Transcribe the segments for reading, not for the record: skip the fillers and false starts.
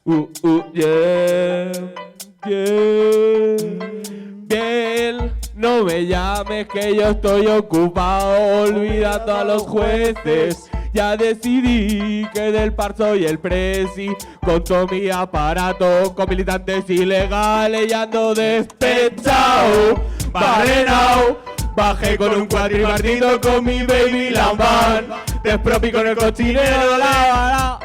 Yeah, yeah. Bien, no me llames que yo estoy ocupado olvidando a los jueces. Ya decidí que del par soy el presi, con todo mi aparato, con militantes ilegales y ando despechado, barrenao. Bajé con un cuatripartito con mi baby Lamban, despropí con el cochinero de la.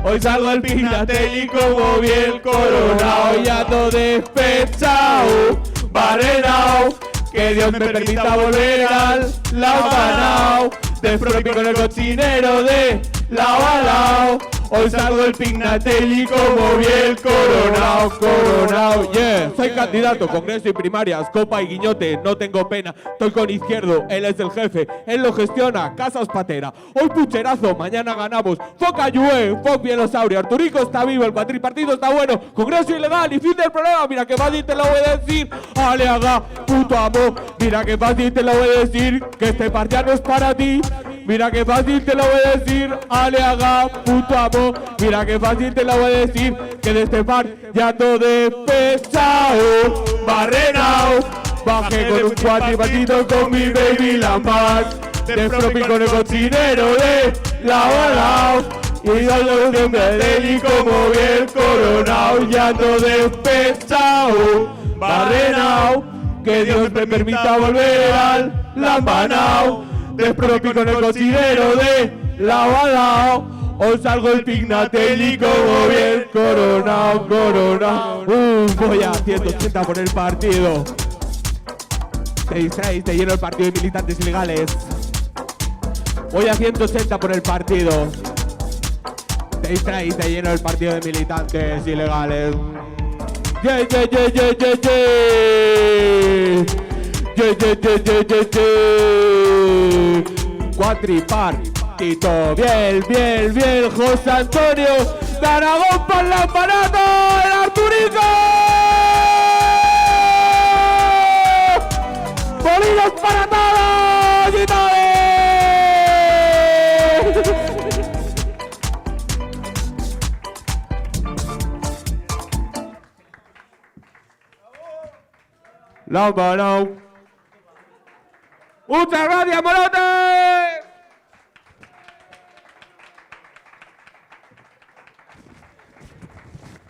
Hoy salgo del Pignatelli como bien coronao y ando despechao, barrenao. Que Dios me permita volver al Lambanao, despropí con el cochinero de lao a lao. Hoy salgo del Pignatelli como bien coronao, coronao, yeah. Soy candidato, congreso y primarias, copa y guiñote, no tengo pena. Estoy con Izquierdo, él es el jefe, él lo gestiona, Casas Patera. Hoy pucherazo, mañana ganamos. Foca Yue, Foc Bielosaurio, Arturico está vivo, el cuatripartido está bueno. Congreso ilegal y fin del problema, mira que fácil te lo voy a decir. Aleaga, puto amo, mira que fácil te lo voy a decir. Que este partido no es para ti. Mira que fácil te lo voy a decir, Aleaga, puto amo. Mira que fácil te lo voy a decir, que de este par ya ando despechao, barrenao. Bajé con un cuatripartito con mi baby Lamban, despropí con el cochinero de lao a lao. Y yo de un Pignatelli como bien coronao y ando despechao, barrenao. Que Dios me permita volver al Lambanao, despropí con el cochinero de lao a lao. Hoy salgo del Pignatelli como bien coronao, coronao. Voy a 180 por el partido. Te distraes, te lleno el partido de militantes ilegales. Voy a 180 por el partido. Te distraes, te lleno el partido de militantes ilegales. Yeah, yeah, yeah, yeah, yeah, yeah. Yeah, yeah, yeah, yeah, yeah, yeah. Cuatripartito, bien, bien, bien. José Antonio de Aragón para el aparato, el Arturico. ¡Bolinos para todos y todos! Lambanao. ¡Muchas gracias, Morote!